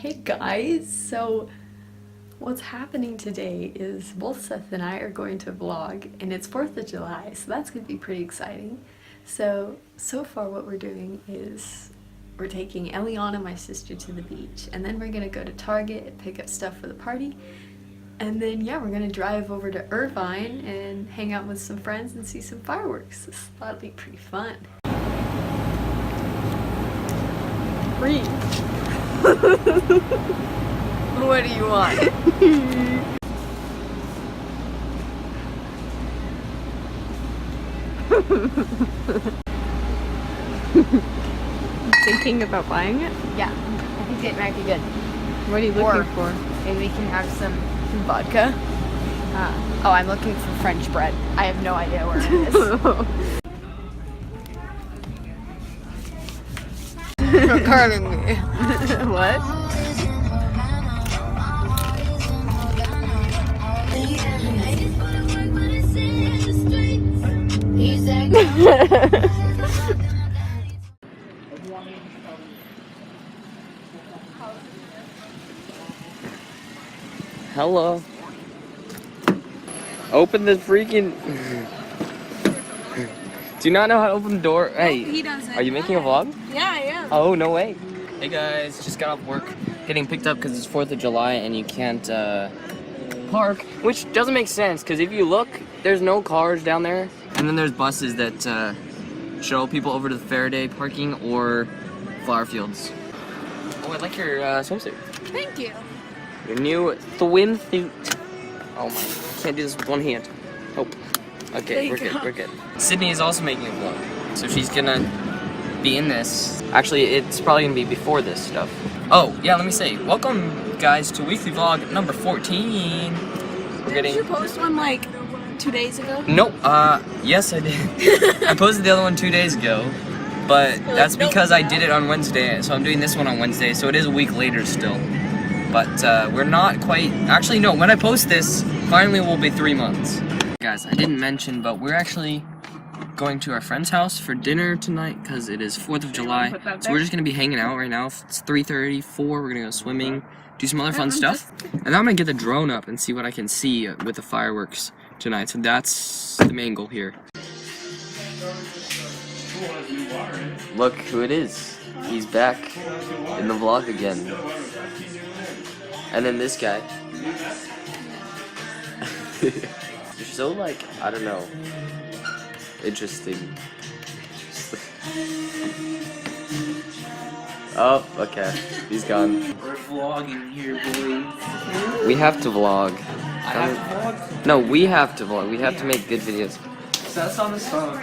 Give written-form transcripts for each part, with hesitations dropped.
Hey guys, so what's happening today is both Seth and I are going to vlog, and it's 4th of July, so that's going to be pretty exciting. So far what we're doing is we're taking Eliana, my sister, to the beach, and then we're going to go to Target, pick up stuff for the party, and then yeah, we're going to drive over to Irvine and hang out with some friends and see some fireworks. That'll be pretty fun. Breathe. What do you want? Thinking about buying it? Yeah, I think it might be good. What are you looking for? Maybe we can have some vodka. Oh, I'm looking for French bread. I have no idea where it is. Recording me. What? Hello. Open the freaking... Do you not know how to open the door? Hey, he doesn't. Are you making a vlog? Yeah, I am. Oh, no way. Hey guys, just got off work, getting picked up because it's 4th of July and you can't park, which doesn't make sense because if you look, there's no cars down there. And then there's buses that shuttle people over to the Faraday parking or flower fields. Oh, I like your swimsuit. Thank you. Your new swimsuit. Oh my, can't do this with one hand. Oh. Okay, we're good, we're good. Sydney is also making a vlog, so she's gonna be in this. Actually, it's probably gonna be before this stuff. Oh, yeah, let me say, welcome guys to weekly vlog number 14. Did you post one like 2 days ago? Nope, yes I did. I posted the other one 2 days ago, but that's because I did it on Wednesday, so I'm doing this one on Wednesday, so it is a week later still. But we're not quite, actually no, when I post this, finally will be 3 months. Guys, I didn't mention, but we're actually going to our friend's house for dinner tonight because it is 4th of July. So we're just going to be hanging out right now. It's 3:34. We're going to go swimming, do some other fun stuff. And then I'm going to get the drone up and see what I can see with the fireworks tonight. So that's the main goal here. Look who it is. He's back in the vlog again. And then this guy. You're so like, I don't know, interesting. Oh, okay, he's gone. We're vlogging here, boys. We have to vlog. I have to vlog? No, we have to vlog. We have to make good videos. That's on his phone.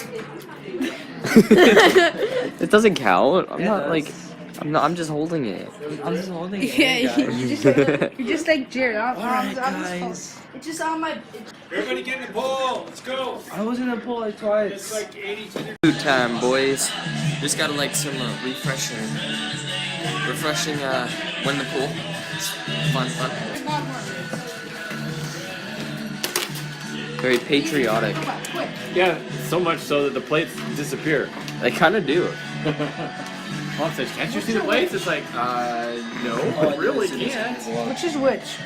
It doesn't count. I'm not like, I'm just holding it. I'm just holding it. Yeah, you just like Jared. Alright, guys. It's just on my. Everybody get in the pool. Let's go. I was in the pool like twice. It's like 82. Food time, boys. Just gotta like some refreshing when the pool. Fun. Very patriotic. Yeah, so much so that the plates disappear. They kind of do. Mom says, "Can't you see the plates?" It's like, no, really can't. Which is which?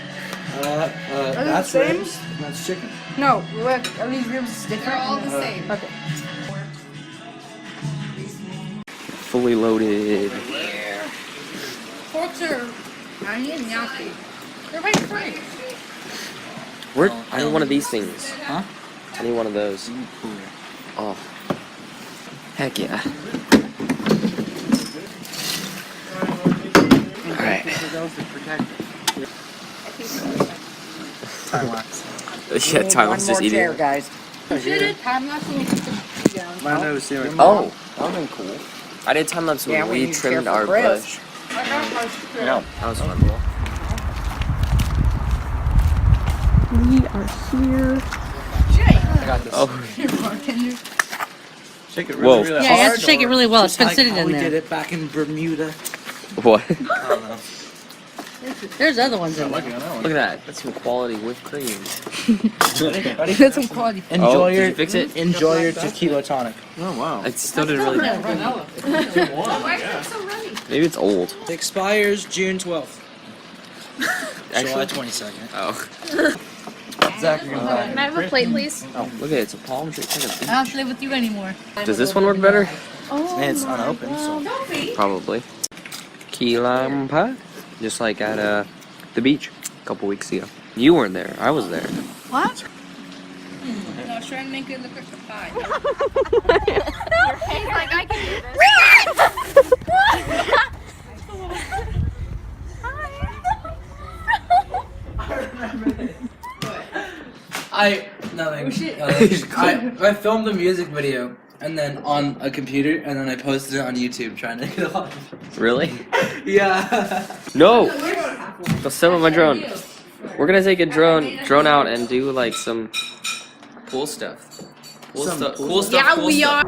That's same? ribs. That's chicken. No, look, are these ribs different? They're all the same. Okay. Fully loaded. Forks are nasty. They're right free. Where? I need one of these things. Huh? I need one of those. Oh. Heck yeah. Alright. Time lapse. Yeah, Tyler's just eating. Guys. Time lapse when you put the down. My nose here. Oh, that would've been cool. I did time lapse when we trimmed our bush. Yeah. That was fun. We are here. I got this. Oh. Shake it Whoa. really, really Yeah, you have hard. to shake it really well. It's been Just sitting like how in we there. did it back in Bermuda. What? I don't know. There's other ones in there. Look at that. That's some quality whipped cream. That's some quality. Enjoy did your you fix it? Enjoy your tequila tonic. Oh wow. It still didn't really. Why is it so runny? Maybe it's old. It expires June 12th. July 22nd. Oh. Zach, you're gonna Can I have a plate, please? Oh, look at it. It's a palm tree. It's like a I don't have to live with you anymore. Does this one work better? Man, it's unopened, so. Probably. Key lime pie? Just like at the beach a couple weeks ago. You weren't there. I was there. What? No, I was trying to make it look like a pie. Your face like I can do this. I filmed a music video and then on a computer and then I posted it on YouTube trying to get it off. Really? Yeah. No! Go set up my drone. We're gonna take a drone out and do like some cool stuff. Cool stuff. Yeah, we are.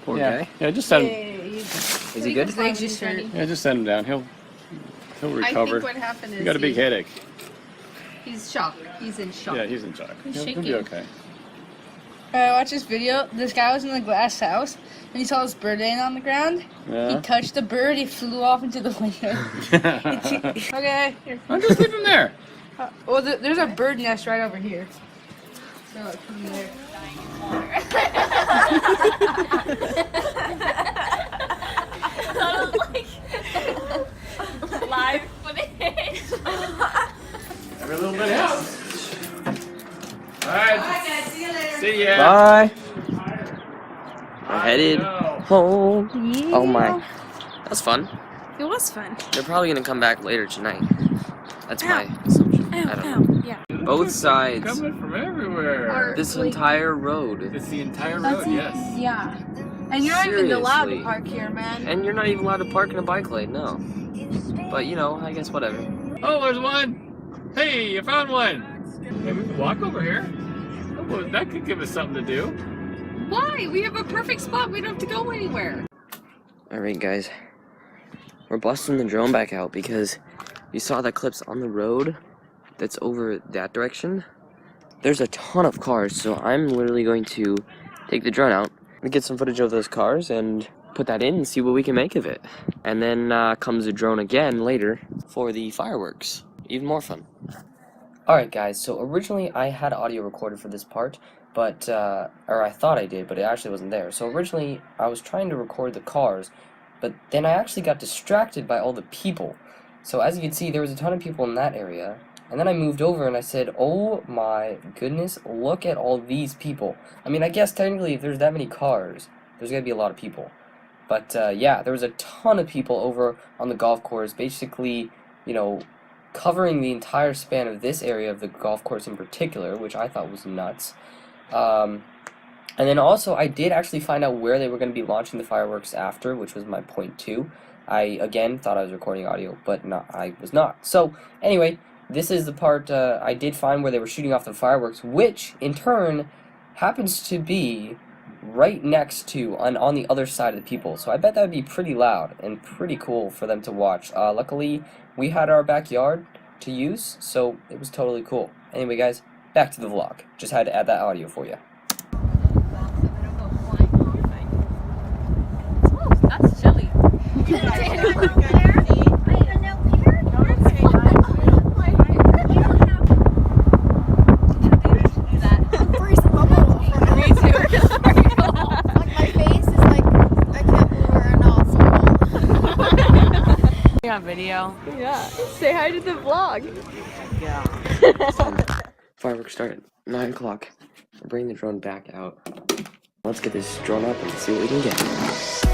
Poor guy. Yeah, just send him. Is he good? His legs just hurting. Yeah, just send him down. He'll recover. I think what happened is He got a big headache. He's shocked. He's in shock. Yeah, he's in shock. He'll shaking. be okay. I watched this video. This guy was in the glass house, and he saw this bird laying on the ground. Yeah. He touched the bird. It flew off into the window. Okay. Here. I'll just leave him there. Well, there's a bird nest right over here. So like from there. Live footage. Every little bit helps. Alright. Guys, see you later. See ya. Bye. We're headed No. home. Oh my. That's fun. It was fun. They're probably gonna come back later tonight. That's my assumption. I don't know. Yeah. Both sides. Coming from everywhere. This entire road. It's the entire road, yes. Yeah. And you're not even allowed to Seriously. park here, man. And you're not even allowed to park in a bike lane, no. But you know, I guess whatever. Oh, there's one. Hey, you found one. Hey, we can walk over here. Oh, well, that could give us something to do. Why? We have a perfect spot. We don't have to go anywhere. Alright guys. We're busting the drone back out because you saw that clips on the road that's over that direction. There's a ton of cars, so I'm literally going to take the drone out and get some footage of those cars and put that in and see what we can make of it. And then comes the drone again later for the fireworks. Even more fun. Alright guys, so originally I had audio recorded for this part, but, or I thought I did, but it actually wasn't there. So originally I was trying to record the cars, but then I actually got distracted by all the people. So as you can see, there was a ton of people in that area, and then I moved over and I said, oh my goodness, look at all these people. I mean, I guess technically if there's that many cars, there's gonna be a lot of people. But yeah, there was a ton of people over on the golf course, basically, you know, covering the entire span of this area of the golf course in particular, which I thought was nuts. And then also, I did actually find out where they were going to be launching the fireworks after, which was my point 2. I, again, thought I was recording audio, but I was not. So, anyway, this is the part I did find where they were shooting off the fireworks, which, in turn, happens to be right next to, on the other side of the people. So I bet that would be pretty loud and pretty cool for them to watch. Luckily, we had our backyard to use, so it was totally cool. Anyway, guys, back to the vlog. Just had to add that audio for you. That's chilly. On video. Yeah. Say hi to the vlog. Fireworks start at 9 o'clock. I'll bring the drone back out. Let's get this drone up and see what we can get.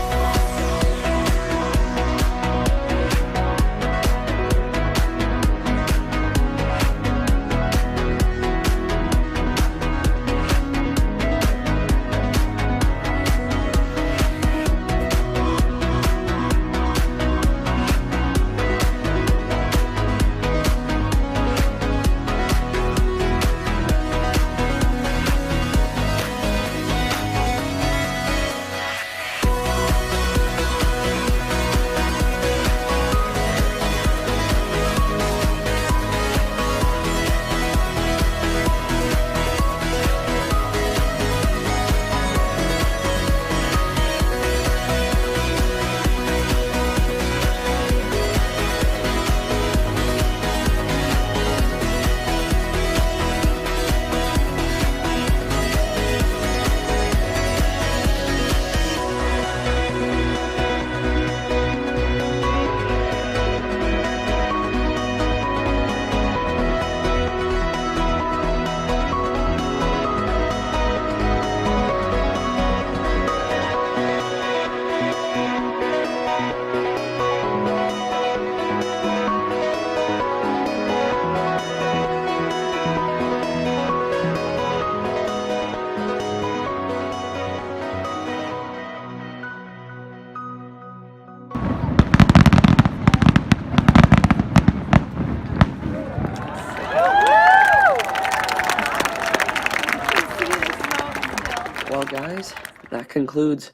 Well, guys, that concludes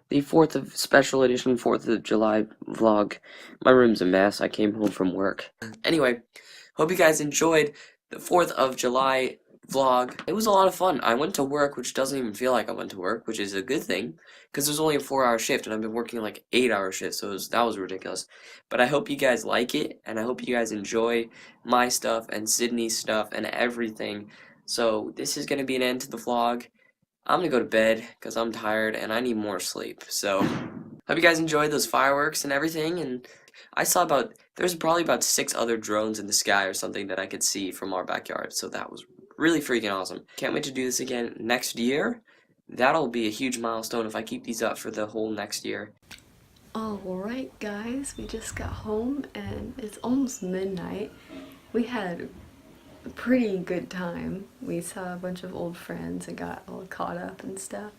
the special edition 4th of July vlog. My room's a mess. I came home from work. Anyway, hope you guys enjoyed the 4th of July vlog. It was a lot of fun. I went to work, which doesn't even feel like I went to work, which is a good thing, because it was only a 4-hour shift, and I've been working like 8-hour shifts, so that was ridiculous. But I hope you guys like it, and I hope you guys enjoy my stuff and Sydney's stuff and everything. So this is going to be an end to the vlog. I'm gonna go to bed because I'm tired and I need more sleep. So, hope you guys enjoyed those fireworks and everything. And I saw there's probably about 6 other drones in the sky or something that I could see from our backyard. So that was really freaking awesome. Can't wait to do this again next year. That'll be a huge milestone if I keep these up for the whole next year. Alright guys, we just got home and it's almost midnight. We had a pretty good time. We saw a bunch of old friends and got all caught up and stuff.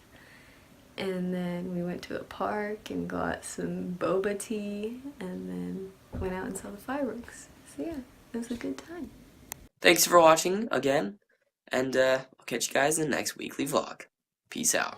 And then we went to a park and got some boba tea and then went out and saw the fireworks. So yeah, it was a good time. Thanks for watching again, and I'll catch you guys in the next weekly vlog. Peace out.